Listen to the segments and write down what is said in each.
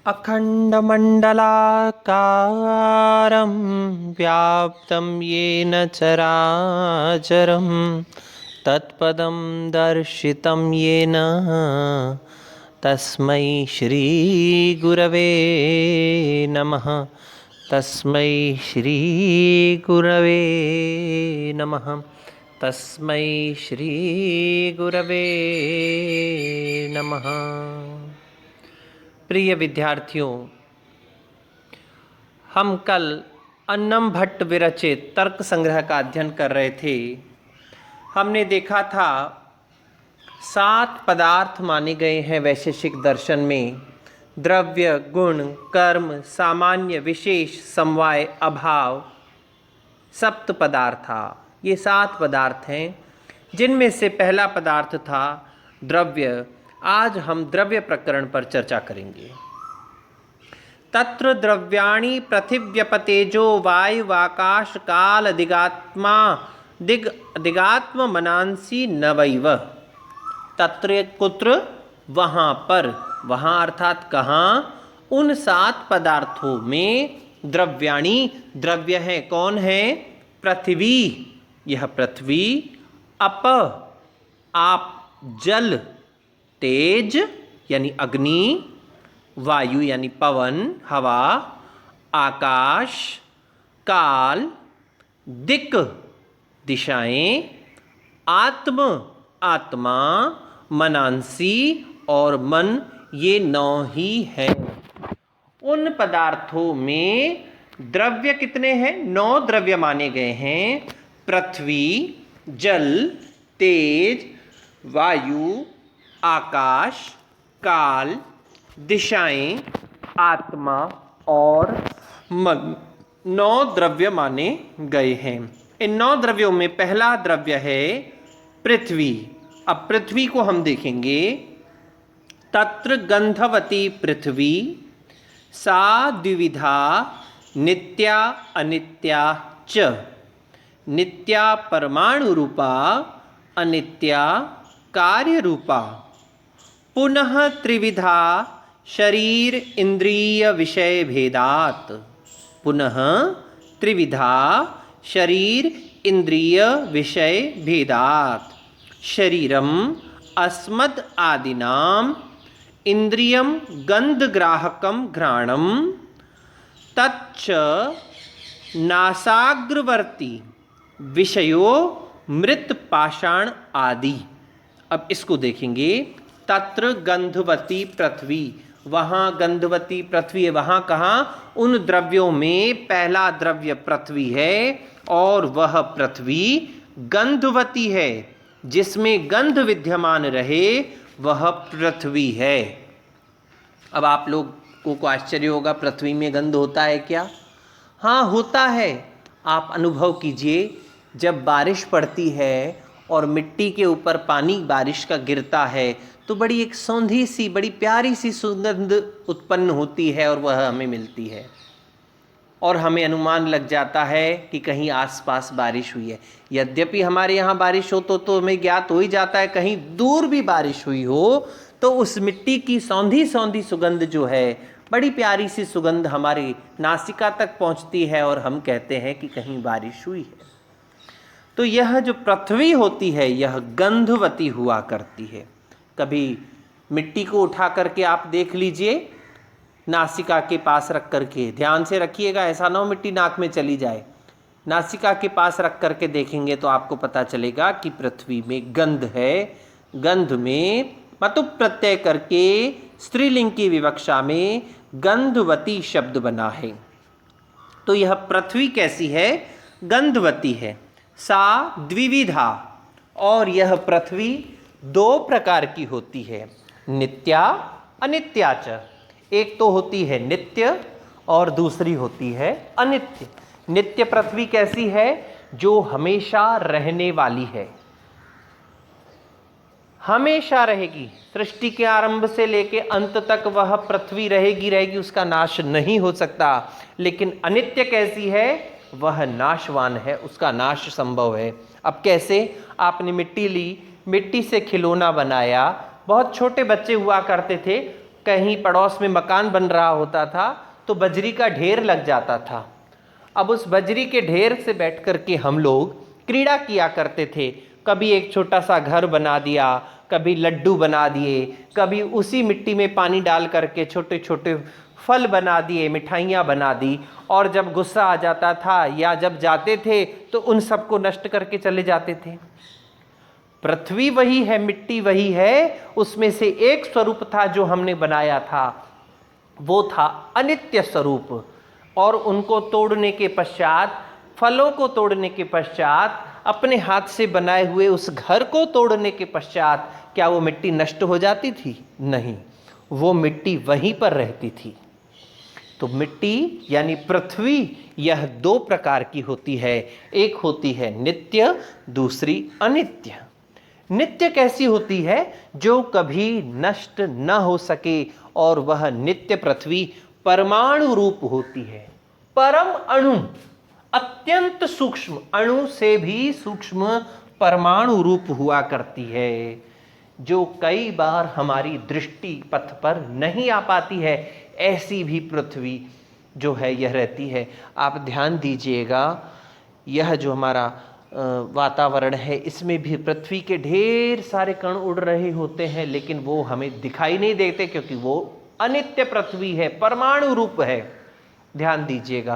अखण्डमण्डलाकारं व्याप्तं येन चराचरं तत्पदं दर्शितं येन तस्मै श्रीगुरवे नमः। तस्मै श्रीगुरवे नमः। तस्मै श्रीगुरवे नमः। प्रिय विद्यार्थियों, हम कल अन्नम भट्ट विरचित तर्क संग्रह का अध्ययन कर रहे थे। हमने देखा था 7 पदार्थ माने गए हैं वैशेषिक दर्शन में। द्रव्य, गुण, कर्म, सामान्य, विशेष, समवाय, अभाव, सप्त पदार्था। ये 7 पदार्थ हैं, जिनमें से पहला पदार्थ था द्रव्य। आज हम द्रव्य प्रकरण पर चर्चा करेंगे। तत्र द्रव्याणि पृथिव्यपतेजो वायुवाकाश काल दिगात्म मनांसी नवैव। तत्र कुत्र, वहाँ पर, वहाँ अर्थात कहाँ, उन 7 पदार्थों में द्रव्याणि, द्रव्य हैं। कौन है? पृथ्वी, यह पृथ्वी, अप, आप, जल, तेज यानी अग्नि, वायु यानी पवन हवा, आकाश, काल, दिक् दिशाएं, आत्म आत्मा, मनांसी और मन, ये 9 ही हैं। उन पदार्थों में द्रव्य कितने हैं? 9 द्रव्य माने गए हैं। पृथ्वी, जल, तेज, वायु, आकाश, काल, दिशाएं, आत्मा और मन, 9 द्रव्य माने गए हैं। इन 9 द्रव्यों में पहला द्रव्य है पृथ्वी। अब पृथ्वी को हम देखेंगे। तत्र गंधवती पृथ्वी सा द्विविधा नित्या अनित्या च। नित्या परमाणु रूपा, अनित्या कार्य रूपा। पुनः त्रिविधा शरीर इंद्रिय विषय भेदात। पुनः त्रिविधा शरीर इंद्रिय विषय भेदात। शरीरम अस्मद् आदिनाम इंद्रियम गंधग्राहकम घ्राणम तच्च नासाग्रवर्ती विषयो मृत पाषाण आदि। अब इसको देखेंगे। तत्र गंधवती पृथ्वी, वहाँ गंधवती पृथ्वी है। वहाँ कहाँ? उन द्रव्यों में पहला द्रव्य पृथ्वी है और वह पृथ्वी गंधवती है। जिसमें गंध विद्यमान रहे वह पृथ्वी है। अब आप लोगों को आश्चर्य होगा, पृथ्वी में गंध होता है क्या? हाँ, होता है। आप अनुभव कीजिए, जब बारिश पड़ती है और मिट्टी के ऊपर पानी बारिश का गिरता है तो बड़ी एक सौंधी सी, बड़ी प्यारी सी सुगंध उत्पन्न होती है और वह हमें मिलती है और हमें अनुमान लग जाता है कि कहीं आसपास बारिश हुई है। यद्यपि हमारे यहाँ बारिश हो तो हमें ज्ञात हो ही जाता है, कहीं दूर भी बारिश हुई हो तो उस मिट्टी की सौंधी सौंधी सुगंध जो है, बड़ी प्यारी सी सुगंध हमारी नासिका तक पहुँचती है और हम कहते हैं कि कहीं बारिश हुई है। तो यह जो पृथ्वी होती है यह गंधवती हुआ करती है। कभी मिट्टी को उठा करके आप देख लीजिए, नासिका के पास रख करके, ध्यान से रखिएगा, ऐसा ना हो मिट्टी नाक में चली जाए। नासिका के पास रख करके देखेंगे तो आपको पता चलेगा कि पृथ्वी में गंध है। गंध में मतु प्रत्यय करके स्त्रीलिंग की विवक्षा में गंधवती शब्द बना है। तो यह पृथ्वी कैसी है? गंधवती है। सा द्विविधा, और यह पृथ्वी 2 प्रकार की होती है, नित्या अनित्या च। एक तो होती है नित्य और दूसरी होती है अनित्य। नित्य पृथ्वी कैसी है? जो हमेशा रहने वाली है, हमेशा रहेगी। सृष्टि के आरंभ से लेके अंत तक वह पृथ्वी रहेगी, उसका नाश नहीं हो सकता। लेकिन अनित्य कैसी है? वह नाशवान है, उसका नाश संभव है। अब कैसे? आपने मिट्टी ली, मिट्टी से खिलौना बनाया, बहुत छोटे बच्चे हुआ करते थे, कहीं पड़ोस में मकान बन रहा होता था तो बजरी का ढेर लग जाता था। अब उस बजरी के ढेर से बैठ कर के हम लोग क्रीड़ा किया करते थे। कभी एक छोटा सा घर बना दिया, कभी लड्डू बना दिए, कभी उसी मिट्टी में पानी डाल करके छोटे छोटे फल बना दिए, मिठाइयाँ बना दी, और जब गुस्सा आ जाता था या जब जाते थे तो उन सबको नष्ट करके चले जाते थे। पृथ्वी वही है, मिट्टी वही है, उसमें से एक स्वरूप था जो हमने बनाया था, वो था अनित्य स्वरूप। और उनको तोड़ने के पश्चात, फलों को तोड़ने के पश्चात, अपने हाथ से बनाए हुए उस घर को तोड़ने के पश्चात क्या वो मिट्टी नष्ट हो जाती थी? नहीं, वो मिट्टी वहीं पर रहती थी। तो मिट्टी यानी पृथ्वी यह दो प्रकार की होती है, एक होती है नित्य, दूसरी अनित्य। नित्य कैसी होती है? जो कभी नष्ट न हो सके, और वह नित्य पृथ्वी परमाणु रूप होती है। परम अणु, अत्यंत सूक्ष्म, अणु से भी सूक्ष्म परमाणु रूप हुआ करती है, जो कई बार हमारी दृष्टि पथ पर नहीं आ पाती है। ऐसी भी पृथ्वी जो है यह रहती है। आप ध्यान दीजिएगा, यह जो हमारा वातावरण है, इसमें भी पृथ्वी के ढेर सारे कण उड़ रहे होते हैं, लेकिन वो हमें दिखाई नहीं देते क्योंकि वो अनित्य पृथ्वी है, परमाणु रूप है। ध्यान दीजिएगा,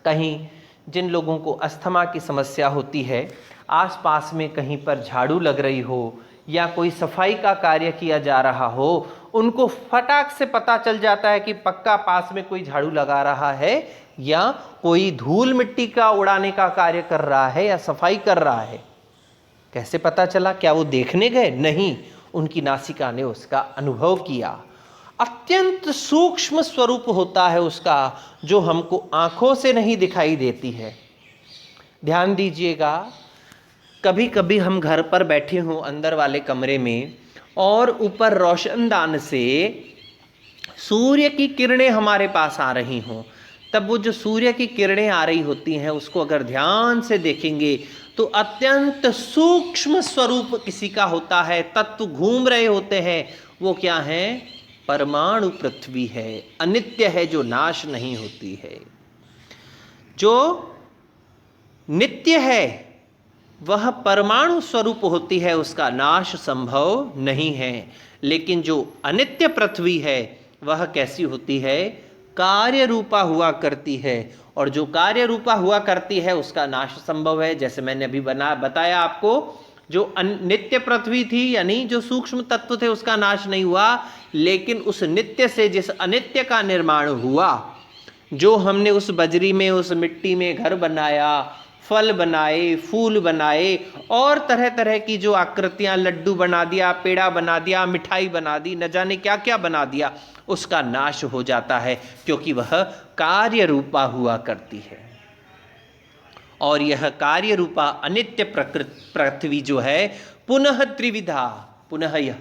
कहीं जिन लोगों को अस्थमा की समस्या होती है, आसपास में कहीं पर झाड़ू लग रही हो या कोई सफाई का कार्य किया जा रहा हो, उनको फटाक से पता चल जाता है कि पक्का पास में कोई झाड़ू लगा रहा है या कोई धूल मिट्टी का उड़ाने का कार्य कर रहा है या सफाई कर रहा है। कैसे पता चला? क्या वो देखने गए? नहीं, उनकी नासिका ने उसका अनुभव किया। अत्यंत सूक्ष्म स्वरूप होता है उसका, जो हमको आंखों से नहीं दिखाई देती है। ध्यान दीजिएगा, कभी कभी हम घर पर बैठे हों अंदर वाले कमरे में, और ऊपर रोशनदान से सूर्य की किरणें हमारे पास आ रही हों, तब वो जो सूर्य की किरणें आ रही होती हैं उसको अगर ध्यान से देखेंगे तो अत्यंत सूक्ष्म स्वरूप किसी का होता है, तत्व घूम रहे होते हैं। वो क्या है? परमाणु पृथ्वी है, अनित्य है, जो नाश नहीं होती है। जो नित्य है वह परमाणु स्वरूप होती है, उसका नाश संभव नहीं है। लेकिन जो अनित्य पृथ्वी है वह कैसी होती है? कार्य रूपा हुआ करती है, और जो कार्य रूपा हुआ करती है उसका नाश संभव है। जैसे मैंने अभी बताया आपको, जो नित्य पृथ्वी थी यानी जो सूक्ष्म तत्व थे उसका नाश नहीं हुआ, लेकिन उस नित्य से जिस अनित्य का निर्माण हुआ, जो हमने उस बजरी में, उस मिट्टी में घर बनाया, फल बनाए, फूल बनाए, और तरह तरह की जो आकृतियां, लड्डू बना दिया, पेड़ा बना दिया, मिठाई बना दी, न जाने क्या क्या बना दिया, उसका नाश हो जाता है, क्योंकि वह कार्य रूपा हुआ करती है। और यह कार्य रूपा अनित्य पृथ्वी जो है पुनः त्रिविधा, पुनः यह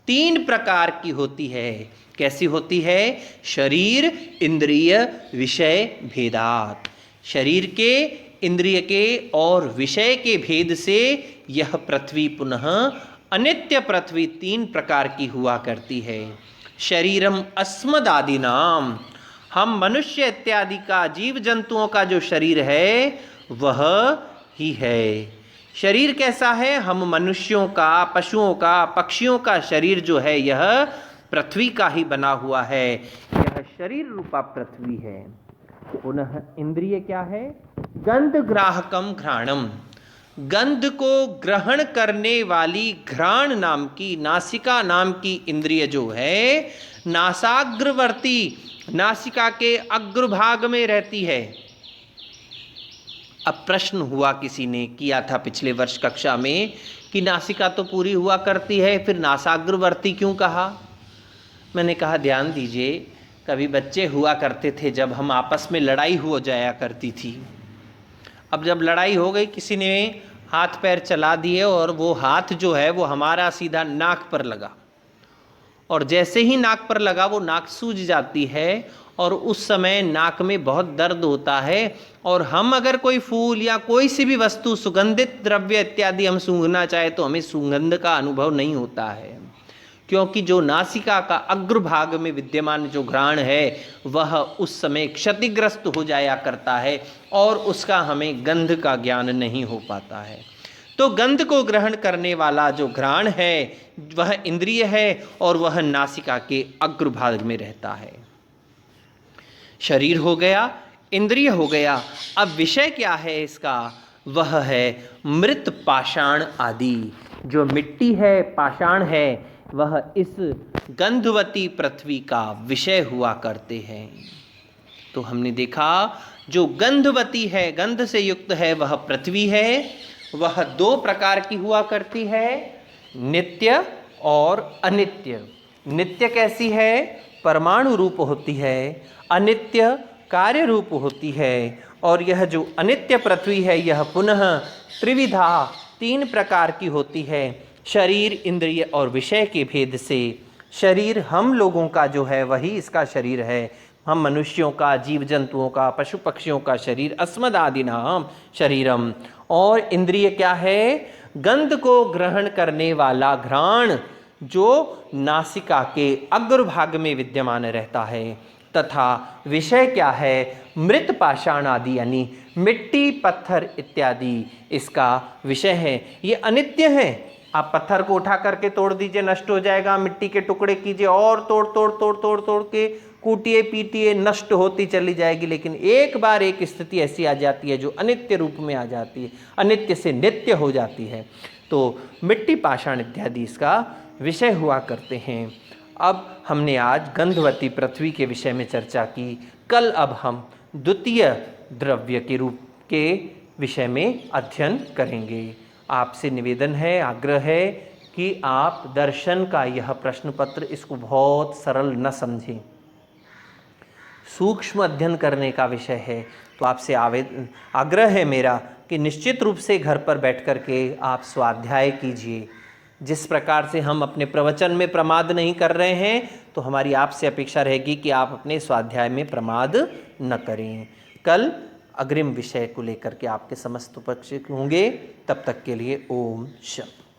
तीन प्रकार की होती है। कैसी होती है? शरीर, इंद्रिय, विषय भेदात। शरीर के, इंद्रिय के और विषय के भेद से यह पृथ्वी पुनः अनित्य पृथ्वी तीन प्रकार की हुआ करती है। शरीरम अस्मदादि नाम, हम मनुष्य इत्यादि का, जीव जंतुओं का जो शरीर है वह ही है। शरीर कैसा है? हम मनुष्यों का, पशुओं का, पक्षियों का शरीर जो है यह पृथ्वी का ही बना हुआ है। यह शरीर रूपा पृथ्वी है। पुनः इंद्रिय क्या है? गंध ग्राहकम घ्राणम, गंध को ग्रहण करने वाली घ्राण नाम की, नासिका नाम की इंद्रिय जो है नासाग्रवर्ती, नासिका के अग्रभाग में रहती है। अब प्रश्न हुआ, किसी ने किया था पिछले वर्ष कक्षा में कि नासिका तो पूरी हुआ करती है, फिर नासाग्रवर्ती क्यों कहा? मैंने कहा ध्यान दीजिए, कभी बच्चे हुआ करते थे जब हम आपस में लड़ाई हो जाया करती थी। अब जब लड़ाई हो गई, किसी ने हाथ पैर चला दिए और वो हाथ जो है वो हमारा सीधा नाक पर लगा, और जैसे ही नाक पर लगा वो नाक सूज जाती है, और उस समय नाक में बहुत दर्द होता है। और हम अगर कोई फूल या कोई सी भी वस्तु, सुगंधित द्रव्य इत्यादि हम सूंघना चाहे तो हमें सुगंध का अनुभव नहीं होता है, क्योंकि जो नासिका का अग्रभाग में विद्यमान जो घ्राण है वह उस समय क्षतिग्रस्त हो जाया करता है और उसका हमें गंध का ज्ञान नहीं हो पाता है। तो गंध को ग्रहण करने वाला जो घ्राण है वह इंद्रिय है और वह नासिका के अग्रभाग में रहता है। शरीर हो गया, इंद्रिय हो गया। अब विषय क्या है इसका? वह है मृत पाषाण आदि। जो मिट्टी है, पाषाण है, वह इस गंधवती पृथ्वी का विषय हुआ करते हैं। तो हमने देखा जो गंधवती है, गंध से युक्त है, वह पृथ्वी है। वह दो प्रकार की हुआ करती है, नित्य और अनित्य। नित्य कैसी है? परमाणु रूप होती है। अनित्य कार्य रूप होती है। और यह जो अनित्य पृथ्वी है यह पुनः त्रिविधा, तीन प्रकार की होती है, शरीर, इंद्रिय और विषय के भेद से। शरीर हम लोगों का जो है वही इसका शरीर है। हम मनुष्यों का, जीव जंतुओं का, पशु पक्षियों का शरीर अस्मदादिनाम शरीरम। और इंद्रिय क्या है? गंध को ग्रहण करने वाला घ्राण जो नासिका के अग्रभाग में विद्यमान रहता है। तथा विषय क्या है? मृत पाषाण आदि, यानी मिट्टी, पत्थर इत्यादि इसका विषय है। ये अनित्य है। आप पत्थर को उठा करके तोड़ दीजिए, नष्ट हो जाएगा। मिट्टी के टुकड़े कीजिए और तोड़ तोड़ तोड़ तोड़ तोड़ के कूटिए पीटिए, नष्ट होती चली जाएगी। लेकिन एक बार एक स्थिति ऐसी आ जाती है जो अनित्य रूप में आ जाती है, अनित्य से नित्य हो जाती है। तो मिट्टी, पाषाण इत्यादि इसका विषय हुआ करते हैं। अब हमने आज गंधवती पृथ्वी के विषय में चर्चा की। कल अब हम द्वितीय द्रव्य के रूप के विषय में अध्ययन करेंगे। आपसे निवेदन है, आग्रह है कि आप दर्शन का यह प्रश्न पत्र इसको बहुत सरल न समझें। सूक्ष्म अध्ययन करने का विषय है। तो आपसे आग्रह है मेरा कि निश्चित रूप से घर पर बैठ कर के आप स्वाध्याय कीजिए। जिस प्रकार से हम अपने प्रवचन में प्रमाद नहीं कर रहे हैं, तो हमारी आपसे अपेक्षा रहेगी कि आप अपने स्वाध्याय में प्रमाद न करें। कल अग्रिम विषय को लेकर के आपके समस्त उपस्थित होंगे। तब तक के लिए ओम शांति।